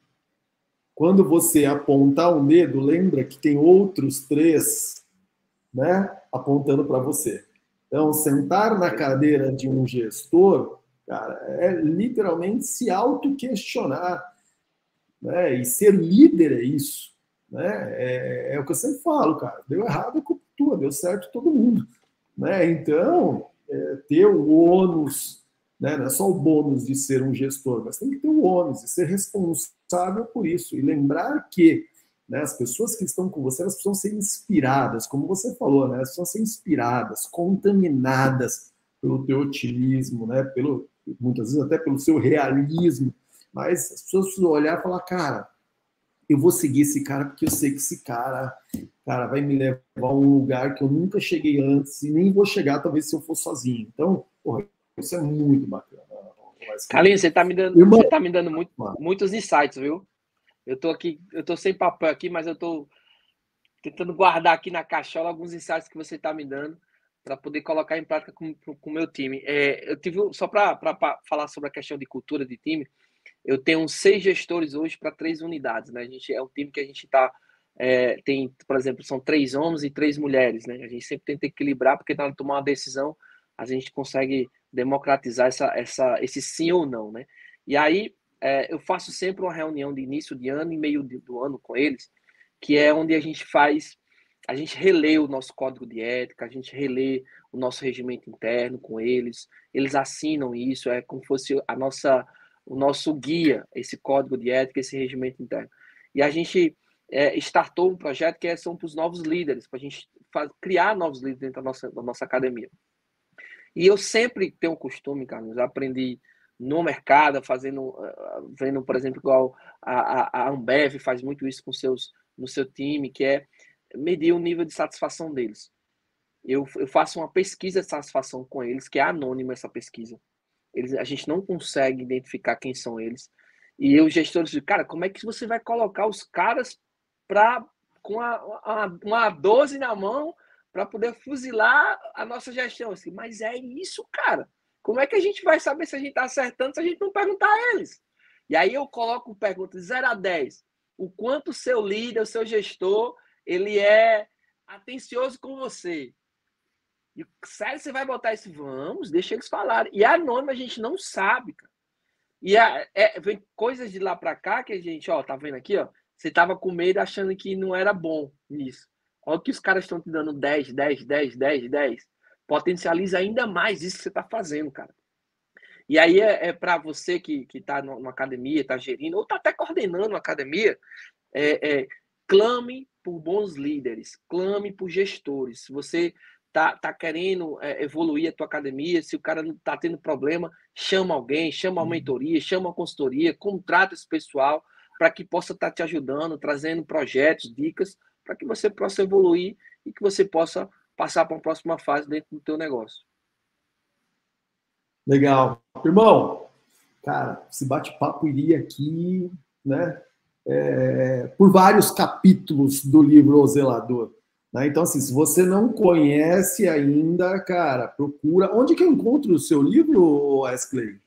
Quando você apontar o dedo, lembra que tem outros 3, né, apontando para você. Então, sentar na cadeira de um gestor, cara, é literalmente se auto-questionar, né? E ser líder é isso, né? É o que eu sempre falo, cara. Deu errado a culpa tua, deu certo todo mundo, né? Então, ter o ônus, né? Não é só o bônus de ser um gestor, mas tem que ter o ônus de ser responsável por isso. E lembrar que, né, as pessoas que estão com você, elas precisam ser inspiradas, como você falou, né? Elas precisam ser inspiradas, contaminadas pelo teu otimismo, né? Muitas vezes até pelo seu realismo. Mas as pessoas precisam olhar e falar, cara, eu vou seguir esse cara porque eu sei que esse cara vai me levar a um lugar que eu nunca cheguei antes e nem vou chegar, talvez, se eu for sozinho. Então, porra, isso é muito bacana. Carlinhos, você tá me dando muitos insights, viu? Eu tô sem papel aqui, mas eu tô tentando guardar aqui na caixola alguns insights que você tá me dando para poder colocar em prática com o meu time. Eu tive, só para falar sobre a questão de cultura de time, eu tenho 6 gestores hoje para 3 unidades, né? A gente é um time que a gente tem, por exemplo, são 3 homens e 3 mulheres, né? A gente sempre tenta equilibrar, porque na hora de tomar uma decisão, a gente consegue democratizar esse sim ou não, né? E aí, eu faço sempre uma reunião de início de ano e meio do ano com eles, que é onde a gente faz a gente relê o nosso código de ética, a gente relê o nosso regimento interno com eles, eles assinam isso, é como se fosse o nosso guia, esse código de ética, esse regimento interno. E a gente startou um projeto que são para os novos líderes, para a gente criar novos líderes dentro da nossa academia. E eu sempre tenho o costume, Carlos, aprendi no mercado, vendo, por exemplo, igual a Ambev faz muito isso no seu time, que é medir o nível de satisfação deles. Eu faço uma pesquisa de satisfação com eles, que é anônima essa pesquisa. A gente não consegue identificar quem são eles. E os gestores dizem, cara, como é que você vai colocar os caras com uma 12 na mão para poder fuzilar a nossa gestão? Assim, mas é isso, cara. Como é que a gente vai saber se a gente está acertando se a gente não perguntar a eles? E aí eu coloco pergunta de 0 a 10. O quanto o seu líder, o seu gestor, ele é atencioso com você. E sério, você vai botar isso? Vamos, deixa eles falarem. E anônimo a gente não sabe, cara. E vem coisas de lá para cá que a gente, ó, tá vendo aqui, ó? Você tava com medo achando que não era bom nisso. Olha que os caras estão te dando 10, 10, 10, 10, 10. Potencializa ainda mais isso que você tá fazendo, cara. E aí para você que tá numa academia, tá gerindo, ou tá até coordenando uma academia, clame por bons líderes, clame por gestores. Se você tá querendo evoluir a tua academia, se o cara não tá tendo problema, chama alguém, chama uma mentoria, chama uma consultoria, contrata esse pessoal para que possa estar te ajudando, trazendo projetos, dicas, para que você possa evoluir e que você possa passar para uma próxima fase dentro do teu negócio. Legal. Irmão, cara, esse bate-papo iria aqui, né, por vários capítulos do livro O Zelador. Né? Então, assim, se você não conhece ainda, cara, procura. Onde que eu encontro o seu livro, Wesley?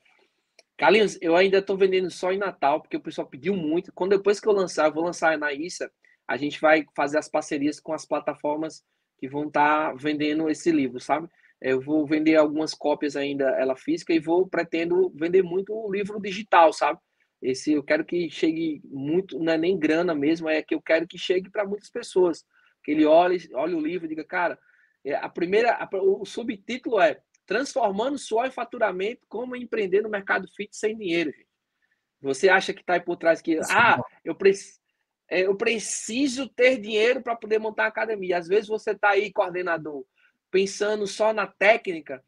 Carlinhos, eu ainda estou vendendo só em Natal, porque o pessoal pediu muito. Depois que eu lançar, eu vou lançar na Issa, a gente vai fazer as parcerias com as plataformas que vão estar vendendo esse livro, sabe? Eu vou vender algumas cópias ainda, ela física, e pretendo vender muito o livro digital, sabe? Eu quero que chegue muito, não é nem grana mesmo, é que eu quero que chegue para muitas pessoas. Que ele olhe o livro e diga, cara, o subtítulo é Transformando suor em faturamento, como empreender no mercado fit sem dinheiro, gente. Você acha que está aí por trás que eu preciso ter dinheiro para poder montar uma academia. Às vezes você está aí, coordenador, pensando só na técnica,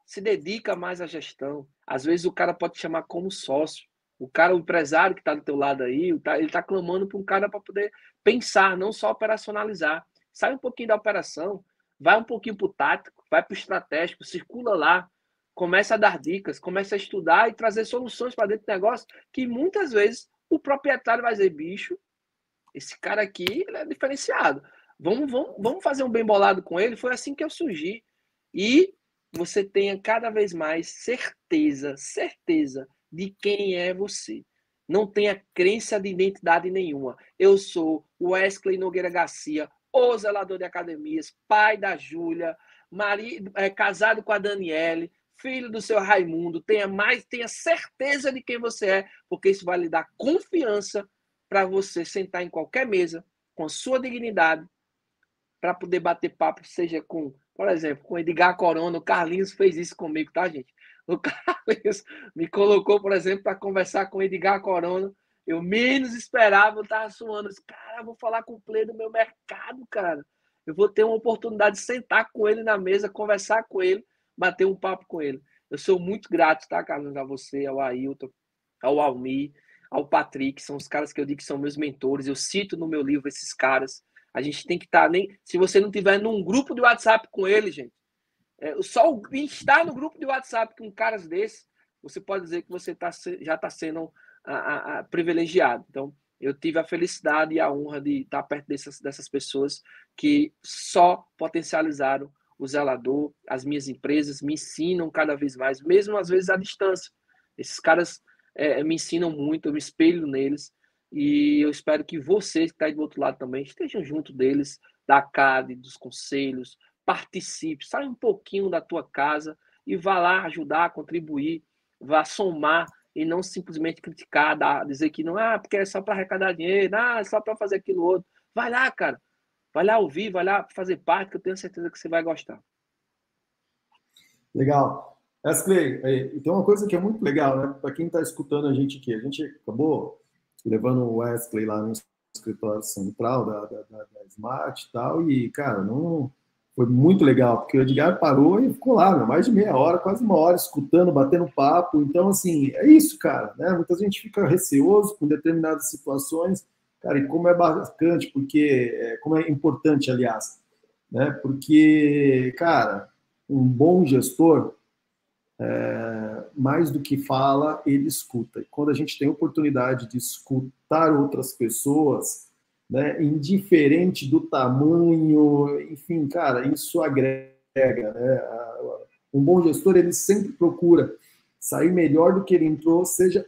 se dedica mais à gestão. Às vezes o cara pode te chamar como sócio. O empresário que está do teu lado aí, ele está clamando para um cara para poder pensar, não só operacionalizar. Sai um pouquinho da operação, vai um pouquinho para o tático, vai para o estratégico, circula lá, começa a dar dicas, começa a estudar e trazer soluções para dentro do negócio, que muitas vezes o proprietário vai dizer, bicho, esse cara aqui ele é diferenciado. Vamos fazer um bem bolado com ele. Foi assim que eu surgi. E você tenha cada vez mais certeza de quem é você. Não tenha crença de identidade nenhuma. Eu sou Wesley Nogueira Garcia, o zelador de academias, pai da Júlia, casado com a Daniele, filho do seu Raimundo. Tenha certeza de quem você é, porque isso vai lhe dar confiança para você sentar em qualquer mesa com a sua dignidade para poder bater papo, seja com, por exemplo, com Edgar Corona. O Carlinhos fez isso comigo, tá, gente? O Carlinhos me colocou, por exemplo, para conversar com Edgar Corona. Eu menos esperava, eu estava suando. Cara, eu vou falar com o play do meu mercado, cara. Eu vou ter uma oportunidade de sentar com ele na mesa, conversar com ele, bater um papo com ele. Eu sou muito grato, tá, Carlinhos, a você, ao Ailton, ao Almir, ao Patrick, são os caras que eu digo que são meus mentores. Eu cito no meu livro esses caras. A gente tem que estar se você não tiver num grupo de WhatsApp com ele, gente, só estar no grupo de WhatsApp com caras desses, você pode dizer que você já está sendo privilegiado. Então, eu tive a felicidade e a honra de estar perto dessas pessoas que só potencializaram o zelador, as minhas empresas, me ensinam cada vez mais, mesmo às vezes à distância. Esses caras me ensinam muito, eu me espelho neles, e eu espero que vocês que estão aí do outro lado também estejam junto deles, da CAD, dos conselhos, participe, sai um pouquinho da tua casa e vá lá ajudar, contribuir, vá somar e não simplesmente criticar, dizer que não, porque é só para arrecadar dinheiro, é só para fazer aquilo outro. Vai lá, cara, Vai lá ouvir, vai lá fazer parte, que eu tenho certeza que você vai gostar. Legal. Wesley, tem uma coisa que é muito legal, né? Para quem está escutando a gente acabou levando o Wesley lá no escritório central da Smart e tal, e, cara, não foi muito legal, porque o Edgar parou e ficou lá, meu, mais de meia hora, quase uma hora, escutando, batendo papo. Então, assim, é isso, cara, né? Muita gente fica receoso com determinadas situações, cara, e como é bacante, porque, como é importante, aliás, né? Porque, cara, um bom gestor, mais do que fala, ele escuta. E quando a gente tem a oportunidade de escutar outras pessoas, né, indiferente do tamanho, enfim, cara, isso agrega, né? Um bom gestor, ele sempre procura sair melhor do que ele entrou, seja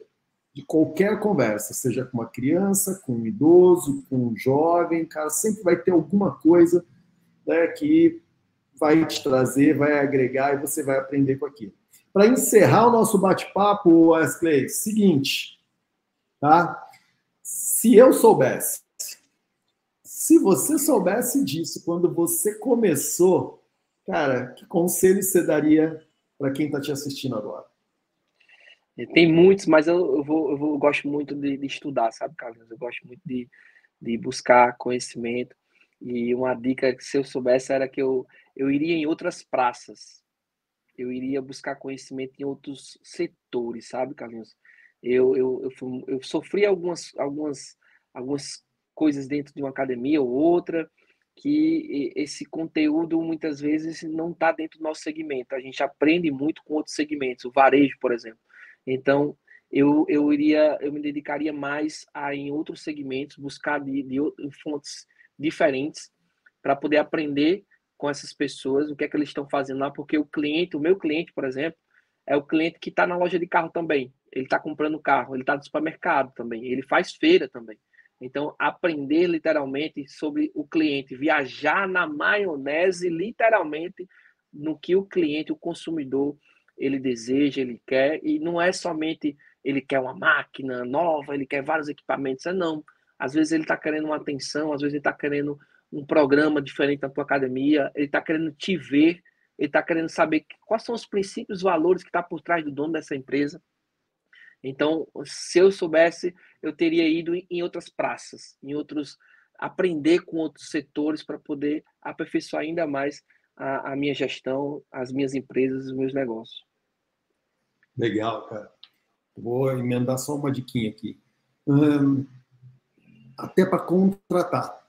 de qualquer conversa, seja com uma criança, com um idoso, com um jovem, cara, sempre vai ter alguma coisa, né, que vai te trazer, vai agregar e você vai aprender com aquilo. Para encerrar o nosso bate-papo, Wesley, seguinte, tá? Se você soubesse disso quando você começou, cara, que conselho você daria para quem está te assistindo agora? Tem muitos, mas eu gosto muito de estudar, sabe, Carlos? Eu gosto muito de buscar conhecimento. E uma dica que, se eu soubesse, era que eu iria em outras praças. Eu iria buscar conhecimento em outros setores, sabe, Carlinhos? Eu sofri algumas coisas dentro de uma academia ou outra, que esse conteúdo muitas vezes não está dentro do nosso segmento. A gente aprende muito com outros segmentos, o varejo, por exemplo. Então, eu me dedicaria mais a, em outros segmentos, buscar de fontes diferentes para poder aprender com essas pessoas, o que é que eles estão fazendo lá, porque o meu cliente, por exemplo, é o cliente que está na loja de carro também. Ele está comprando carro, ele está no supermercado também, ele faz feira também. Então, aprender literalmente sobre o cliente, viajar na maionese, literalmente, no que o cliente, o consumidor, ele deseja, ele quer, e não é somente ele quer uma máquina nova, ele quer vários equipamentos, não. Às vezes ele está querendo uma atenção, às vezes ele está querendo um programa diferente na tua academia, ele está querendo te ver, ele está querendo saber quais são os princípios, valores que está por trás do dono dessa empresa. Então, se eu soubesse, eu teria ido em outras praças, aprender com outros setores para poder aperfeiçoar ainda mais a minha gestão, as minhas empresas, os meus negócios. Legal, cara. Vou emendar só uma diquinha aqui. Até para contratar.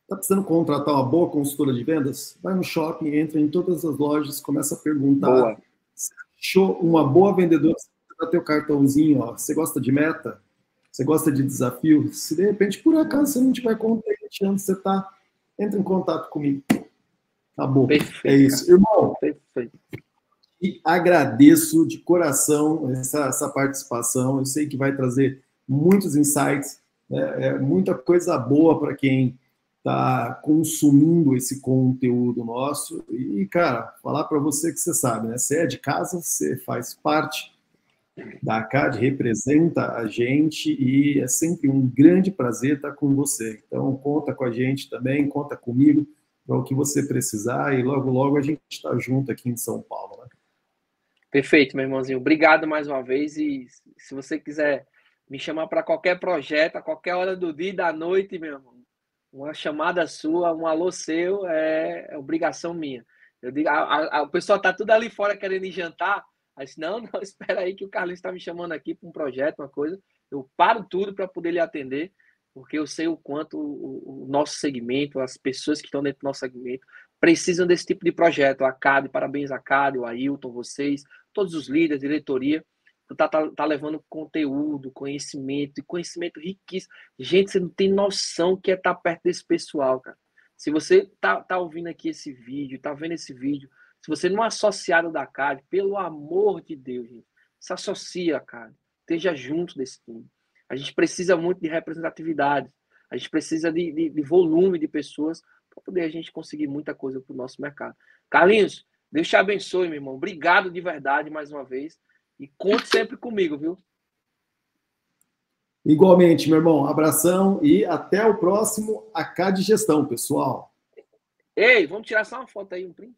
Está precisando contratar uma boa consultora de vendas? Vai no shopping, entra em todas as lojas, começa a perguntar. Boa. Se achou uma boa vendedora, você dá teu cartãozinho, ó. Você gosta de meta? Você gosta de desafio? Se de repente, por acaso, você não tiver contente onde você está, entra em contato comigo. Acabou. Perfeito, é isso. Cara. Irmão, Perfeito. E agradeço de coração essa participação. Eu sei que vai trazer muitos insights, né? Muita coisa boa para quem está consumindo esse conteúdo nosso. E, cara, falar para você que você sabe, né? Você é de casa, você faz parte da CAD, representa a gente e é sempre um grande prazer estar com você. Então, conta com a gente também, conta comigo para o que você precisar e logo, logo a gente está junto aqui em São Paulo, né? Perfeito, meu irmãozinho. Obrigado mais uma vez. E se você quiser me chamar para qualquer projeto, a qualquer hora do dia e da noite, meu irmão, uma chamada sua, um alô seu, é obrigação minha. Eu digo, o pessoal está tudo ali fora querendo ir jantar. Aí disse, não, espera aí que o Carlinhos está me chamando aqui para um projeto, uma coisa. Eu paro tudo para poder lhe atender, porque eu sei o quanto o nosso segmento, as pessoas que estão dentro do nosso segmento, precisam desse tipo de projeto. A CAD, parabéns a CAD, o Ailton, vocês, todos os líderes, diretoria, tá levando conteúdo, conhecimento, e conhecimento riquíssimo. Gente, você não tem noção que é estar perto desse pessoal, cara. Se você tá ouvindo aqui esse vídeo, tá vendo esse vídeo, se você não é associado da CAD, pelo amor de Deus, gente, se associa, cara. Esteja junto desse time. A gente precisa muito de representatividade. A gente precisa de volume de pessoas para poder a gente conseguir muita coisa para o nosso mercado. Carlinhos, Deus te abençoe, meu irmão. Obrigado de verdade mais uma vez. E conte sempre comigo, viu? Igualmente, meu irmão, abração e até o próximo AK de Gestão, pessoal. Ei, vamos tirar só uma foto aí, um print?